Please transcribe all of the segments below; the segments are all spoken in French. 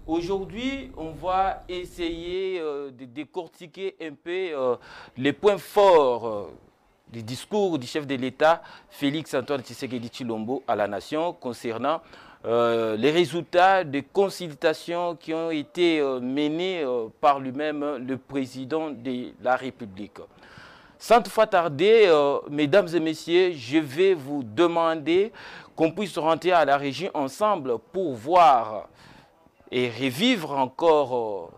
Aujourd'hui, on va essayer de décortiquer un peu les points forts du discours du chef de l'État, Félix-Antoine Tshisekedi Tshilombo, à la nation concernant les résultats des consultations qui ont été menées par lui-même, le président de la République. Sans toutefois tarder, mesdames et messieurs, je vais vous demander qu'on puisse rentrer à la régie ensemble pour voir et revivre encore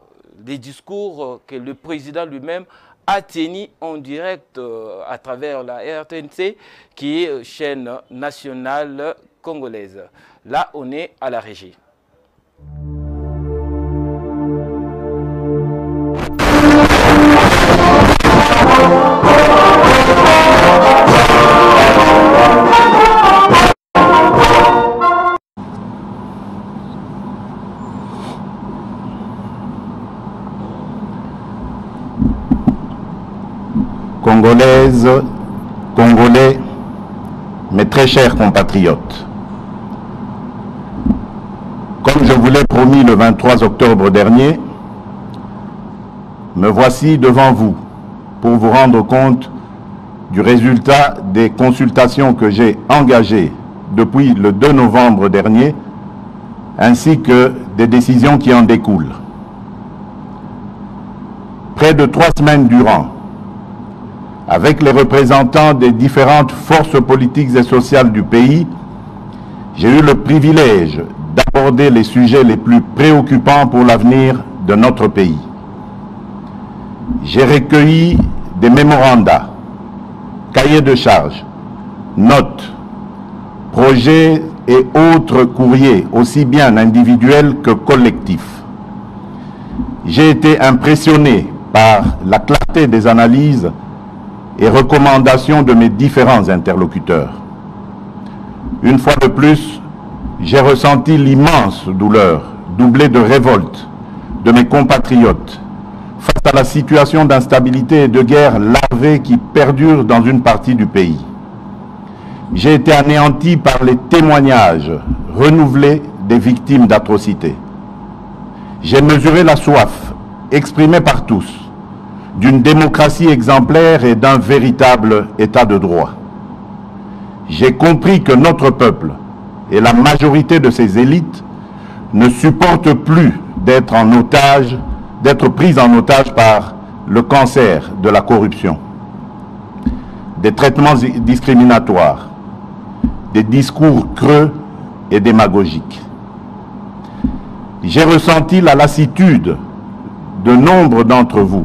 les discours que le président lui-même a tenu en direct à travers la RTNC, qui est chaîne nationale congolaise. Là, on est à la régie. Congolaises, Congolais, mes très chers compatriotes, comme je vous l'ai promis le 23 octobre dernier, me voici devant vous pour vous rendre compte du résultat des consultations que j'ai engagées depuis le 2 novembre dernier, ainsi que des décisions qui en découlent. Près de 3 semaines durant, avec les représentants des différentes forces politiques et sociales du pays, j'ai eu le privilège d'aborder les sujets les plus préoccupants pour l'avenir de notre pays. J'ai recueilli des mémorandas, cahiers de charges, notes, projets et autres courriers, aussi bien individuels que collectifs. J'ai été impressionné par la clarté des analyses et recommandations de mes différents interlocuteurs. Une fois de plus, j'ai ressenti l'immense douleur, doublée de révolte, de mes compatriotes face à la situation d'instabilité et de guerre larvée qui perdure dans une partie du pays. J'ai été anéanti par les témoignages renouvelés des victimes d'atrocités. J'ai mesuré la soif exprimée par tous d'une démocratie exemplaire et d'un véritable état de droit. J'ai compris que notre peuple et la majorité de ses élites ne supportent plus d'être pris en otage par le cancer de la corruption, des traitements discriminatoires, des discours creux et démagogiques. J'ai ressenti la lassitude de nombre d'entre vous,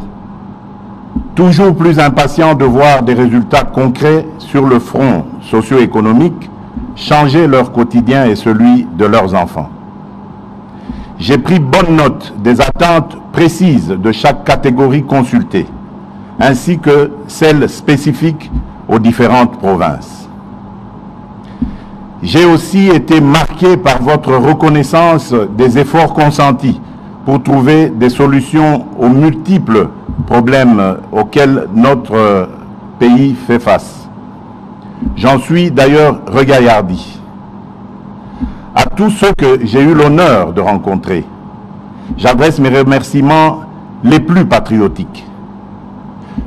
toujours plus impatients de voir des résultats concrets sur le front socio-économique changer leur quotidien et celui de leurs enfants. J'ai pris bonne note des attentes précises de chaque catégorie consultée, ainsi que celles spécifiques aux différentes provinces. J'ai aussi été marqué par votre reconnaissance des efforts consentis pour trouver des solutions aux multiples problèmes auxquels notre pays fait face. J'en suis d'ailleurs regaillardi. À tous ceux que j'ai eu l'honneur de rencontrer, j'adresse mes remerciements les plus patriotiques.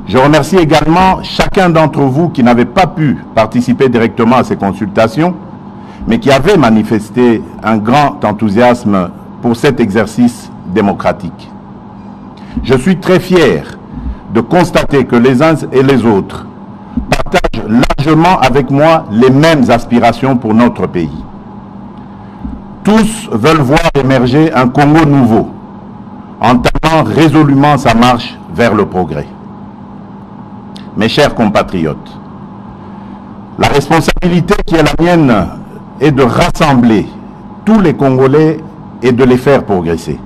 Je remercie également chacun d'entre vous qui n'avait pas pu participer directement à ces consultations, mais qui avait manifesté un grand enthousiasme pour cet exercice démocratique. Je suis très fier de constater que les uns et les autres partagent largement avec moi les mêmes aspirations pour notre pays. Tous veulent voir émerger un Congo nouveau, entamant résolument sa marche vers le progrès. Mes chers compatriotes, la responsabilité qui est la mienne est de rassembler tous les Congolais et de les faire progresser.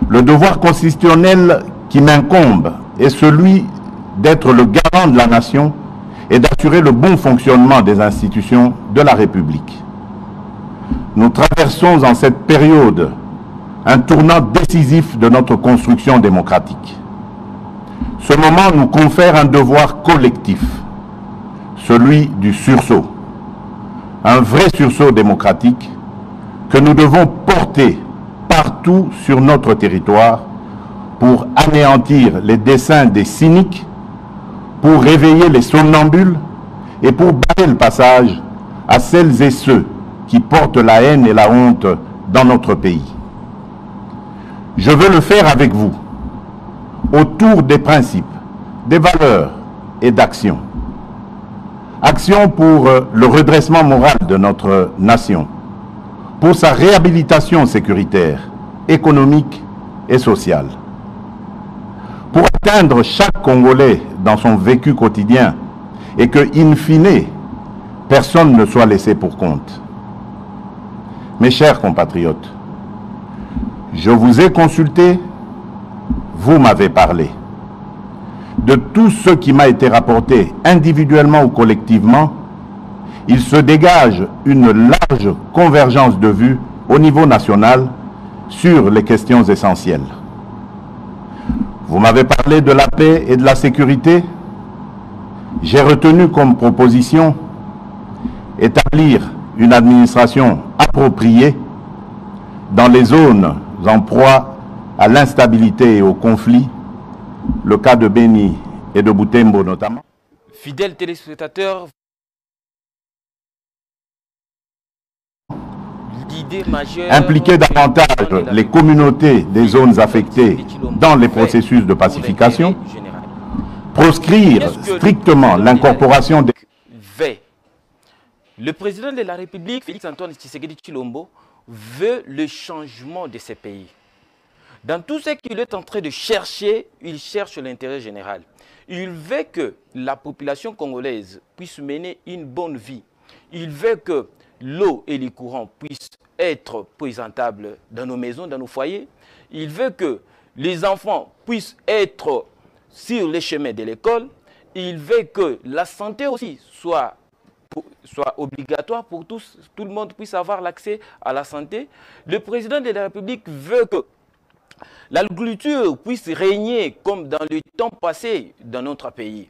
Le devoir constitutionnel qui m'incombe est celui d'être le garant de la nation et d'assurer le bon fonctionnement des institutions de la République. Nous traversons en cette période un tournant décisif de notre construction démocratique. Ce moment nous confère un devoir collectif, celui du sursaut. Un vrai sursaut démocratique que nous devons porter partout sur notre territoire pour anéantir les desseins des cyniques, pour réveiller les somnambules et pour barrer le passage à celles et ceux qui portent la haine et la honte dans notre pays. Je veux le faire avec vous, autour des principes, des valeurs et d'actions. Action pour le redressement moral de notre nation, pour sa réhabilitation sécuritaire, économique et sociale. Pour atteindre chaque Congolais dans son vécu quotidien et que, in fine, personne ne soit laissé pour compte. Mes chers compatriotes, je vous ai consulté, vous m'avez parlé. De tout ce qui m'a été rapporté individuellement ou collectivement, il se dégage une large convergence de vues au niveau national sur les questions essentielles. Vous m'avez parlé de la paix et de la sécurité. J'ai retenu comme proposition établir une administration appropriée dans les zones en proie à l'instabilité et au conflit, le cas de Beni et de Butembo notamment. Fidèles téléspectateurs, l'idée majeure... Impliquer davantage les communautés des zones affectées dans les processus de pacification, proscrire strictement l'incorporation des... Le président de la République, Félix Antoine Tshisekedi Tshilombo, veut le changement de ces pays. Dans tout ce qu'il est en train de chercher, il cherche l'intérêt général. Il veut que la population congolaise puisse mener une bonne vie. Il veut que l'eau et les courants puissent être présentables dans nos maisons, dans nos foyers. Il veut que les enfants puissent être sur les chemins de l'école. Il veut que la santé aussi soit obligatoire pour tous, tout le monde puisse avoir l'accès à la santé. Le président de la République veut que l'agriculture puisse régner comme dans le temps passé dans notre pays.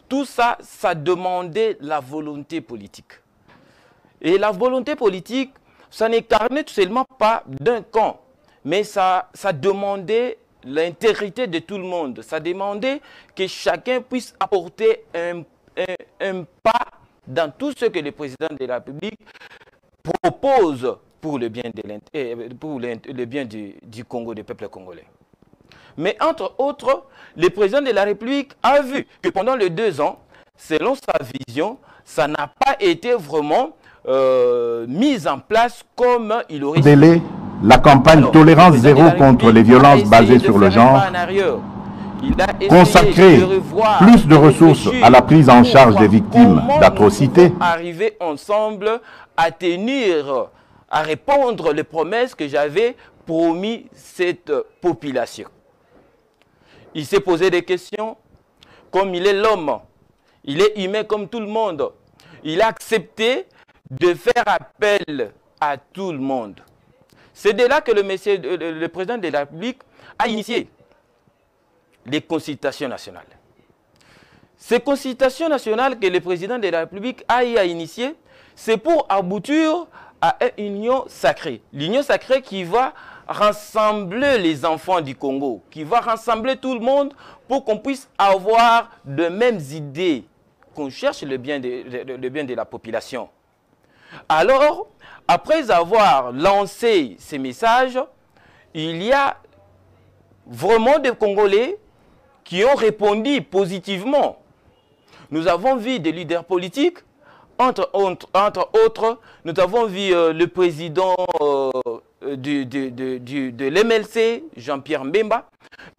Tout ça, ça demandait la volonté politique. Et la volonté politique, ça n'incarnait tout seulement pas d'un camp, mais ça demandait l'intégrité de tout le monde. Ça demandait que chacun puisse apporter un pas dans tout ce que le président de la République propose pour le bien, du Congo, du peuple congolais. Mais entre autres, le président de la République a vu que pendant les 2 ans, selon sa vision, ça n'a pas été vraiment mis en place comme il aurait délai, la campagne Tolérance Zéro contre les violences basées sur le genre, consacrer plus de ressources à la prise en charge des victimes d'atrocités, arriver ensemble à tenir, à répondre les promesses que j'avais promis cette population. Il s'est posé des questions, comme il est l'homme, il est humain comme tout le monde. Il a accepté de faire appel à tout le monde. C'est de là que le président de la République a initié les consultations nationales. Ces consultations nationales que le président de la République a initiées, c'est pour aboutir à une union sacrée. L'union sacrée qui va rassembler les enfants du Congo, qui va rassembler tout le monde pour qu'on puisse avoir de mêmes idées, qu'on cherche le bien de la population. Alors, après avoir lancé ces messages, il y a vraiment des Congolais qui ont répondu positivement. Nous avons vu des leaders politiques, entre autres, nous avons vu le président de l'MLC, Jean-Pierre Mbemba,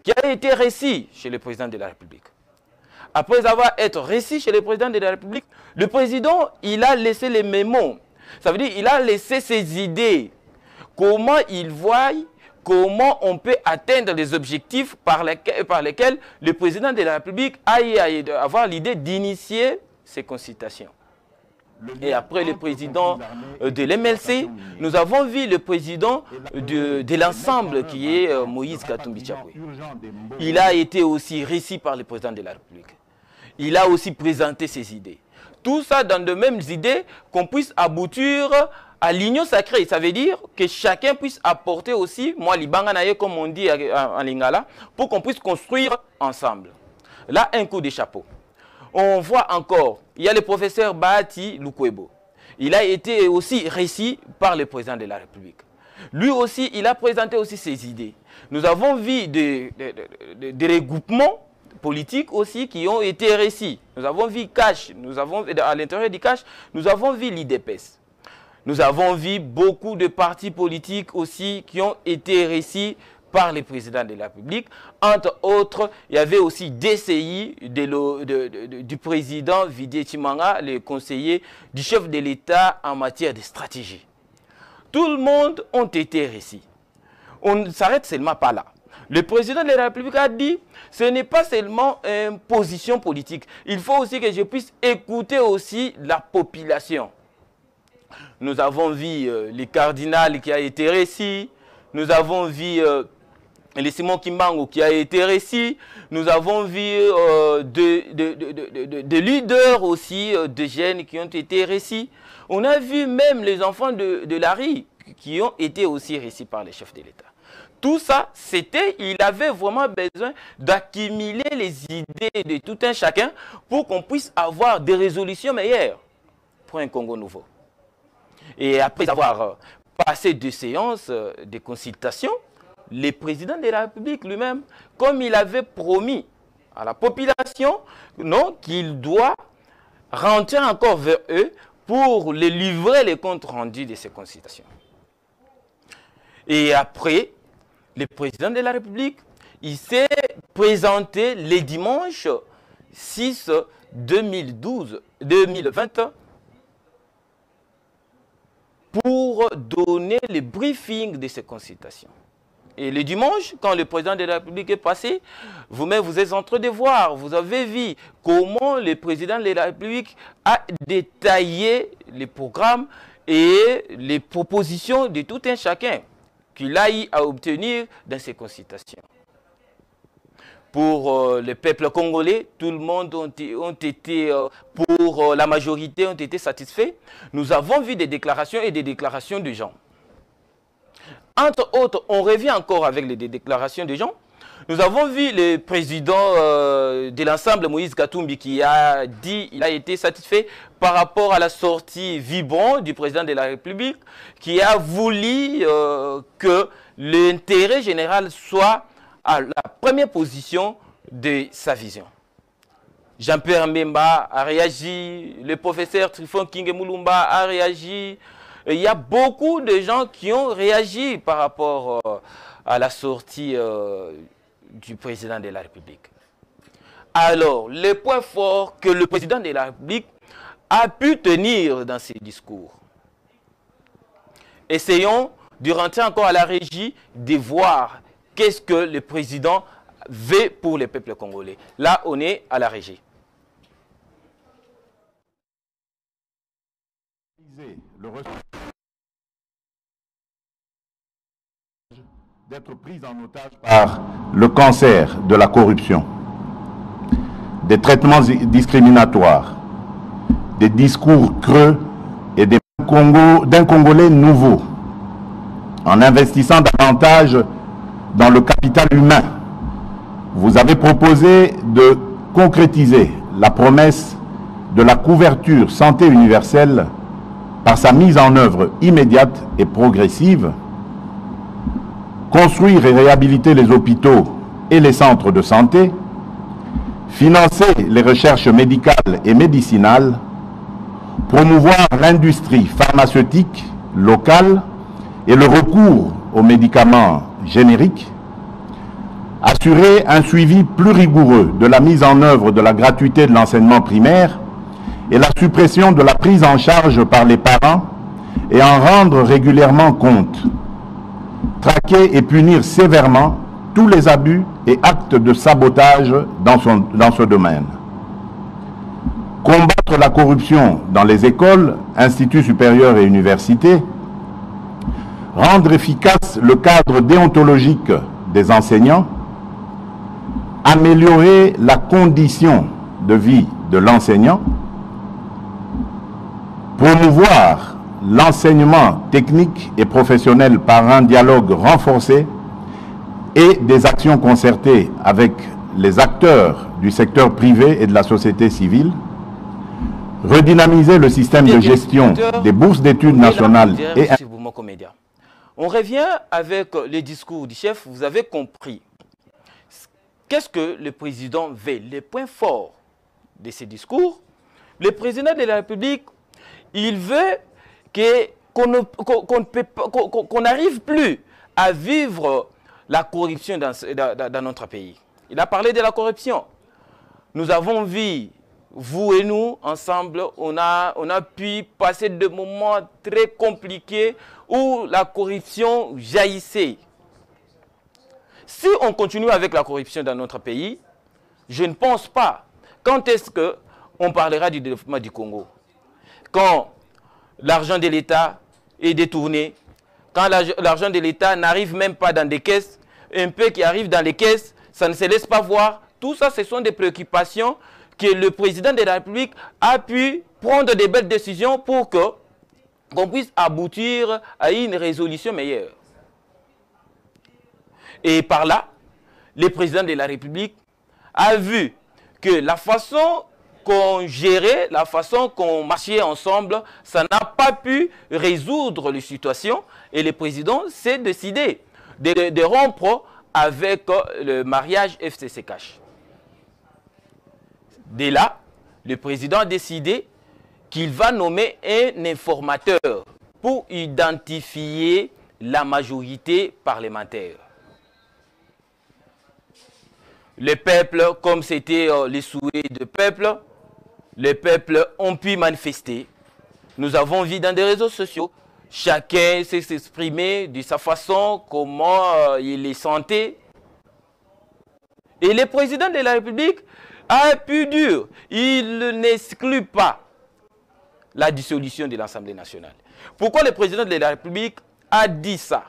qui a été reçu chez le président de la République. Après avoir été reçu chez le président de la République, le président, il a laissé les mémos. Ça veut dire qu'il a laissé ses idées. Comment il voit, comment on peut atteindre les objectifs par lesquels le président de la République a avoir l'idée d'initier ces consultations. Et après le président de l'MLC, nous avons vu le président de l'ensemble qui est Moïse Katumbi Tshapwe. Il a été aussi reçu par le président de la République. Il a aussi présenté ses idées. Tout ça dans de mêmes idées qu'on puisse aboutir à l'union sacrée. Ça veut dire que chacun puisse apporter aussi, moi, l'ibanganaye, comme on dit en lingala, pour qu'on puisse construire ensemble. Là, un coup de chapeau. On voit encore, il y a le professeur Bahati Lukwebo. Il a été aussi reçu par le président de la République. Lui aussi, il a présenté aussi ses idées. Nous avons vu des regroupements politiques aussi qui ont été reçus. Nous avons vu CASH, à l'intérieur du CASH, nous avons vu l'IDPS. Nous avons vu beaucoup de partis politiques aussi qui ont été reçus par le président de la République. Entre autres, il y avait aussi DCI du président Didier Tshimanga, le conseiller du chef de l'État en matière de stratégie. Tout le monde ont été reçus. On ne s'arrête seulement pas là. Le président de la République a dit, ce n'est pas seulement une position politique. Il faut aussi que je puisse écouter aussi la population. Nous avons vu le cardinal qui a été reçu. Nous avons vu le Simon Kimbangu qui a été reçu. Nous avons vu des leaders aussi, de jeunes qui ont été reçus. On a vu même les enfants de la rue qui ont été aussi reçus par les chefs de l'État. Tout ça, il avait vraiment besoin d'accumuler les idées de tout un chacun pour qu'on puisse avoir des résolutions meilleures pour un Congo nouveau. Et après avoir passé 2 séances de consultation, le président de la République lui-même, comme il avait promis à la population, qu'il doit rentrer encore vers eux pour les livrer les comptes rendus de ces consultations. Et après, le président de la République, il s'est présenté le dimanche 6 2020 pour donner le briefing de ces consultations. Et le dimanche, quand le président de la République est passé, vous-même vous êtes en train de voir, vous avez vu comment le président de la République a détaillé les programmes et les propositions de tout un chacun qu'il a eu à obtenir dans ces consultations. Pour le peuple congolais, tout le monde ont été, pour la majorité, ont été satisfaits. Nous avons vu des déclarations et des déclarations de gens. Entre autres, on revient encore avec les déclarations de gens. Nous avons vu le président de l'ensemble, Moïse Katumbi, qui a dit qu'il a été satisfait par rapport à la sortie vibrante du président de la République, qui a voulu que l'intérêt général soit à la première position de sa vision. Jean-Pierre Mbemba a réagi, le professeur Trifon Kinge Mulumba a réagi. Il y a beaucoup de gens qui ont réagi par rapport à la sortie du président de la République. Alors, le point fort que le président de la République a pu tenir dans ses discours. Essayons de rentrer encore à la régie, de voir qu'est-ce que le président veut pour le peuple congolais. Là, on est à la régie. D'être pris en otage par le cancer de la corruption, des traitements discriminatoires, des discours creux et d'un Congolais nouveau, en investissant davantage dans le capital humain. Vous avez proposé de concrétiser la promesse de la couverture santé universelle par sa mise en œuvre immédiate et progressive, construire et réhabiliter les hôpitaux et les centres de santé, financer les recherches médicales et médicinales, promouvoir l'industrie pharmaceutique locale et le recours aux médicaments génériques, assurer un suivi plus rigoureux de la mise en œuvre de la gratuité de l'enseignement primaire et la suppression de la prise en charge par les parents et en rendre régulièrement compte, traquer et punir sévèrement tous les abus et actes de sabotage dans ce domaine. Combattre la corruption dans les écoles, instituts supérieurs et universités, rendre efficace le cadre déontologique des enseignants, améliorer la condition de vie de l'enseignant, promouvoir l'enseignement technique et professionnel par un dialogue renforcé et des actions concertées avec les acteurs du secteur privé et de la société civile, redynamiser le système de gestion des bourses d'études nationales et... On revient avec les discours du chef, vous avez compris. Qu'est-ce que le président veut? Les points forts de ces discours. Le président de la République, il veut qu'on n'arrive plus à vivre la corruption dans notre pays. Il a parlé de la corruption. Nous avons vu, vous et nous, ensemble, on a pu passer de moments très compliqués où la corruption jaillissait. Si on continue avec la corruption dans notre pays, je ne pense pas. Quand est-ce qu'on parlera du développement du Congo? Quand l'argent de l'État est détourné, quand l'argent de l'État n'arrive même pas dans des caisses, un peu qui arrive dans les caisses, ça ne se laisse pas voir. Tout ça, ce sont des préoccupations que le président de la République a pu prendre des belles décisions pour qu'on puisse aboutir à une résolution meilleure. Et par là, le président de la République a vu que la façon qu'on gérait, la façon qu'on marchait ensemble, ça n'a pas pu résoudre les situations. Et le président s'est décidé de rompre avec le mariage FCC Cash. Dès là, le président a décidé qu'il va nommer un informateur pour identifier la majorité parlementaire. Le peuple, comme c'était les souhaits du peuple, les peuples ont pu manifester. Nous avons vu dans des réseaux sociaux, chacun s'est exprimé de sa façon, comment il est sentait. Et le président de la République a pu dire, il n'exclut pas la dissolution de l'Assemblée nationale. Pourquoi le président de la République a dit ça?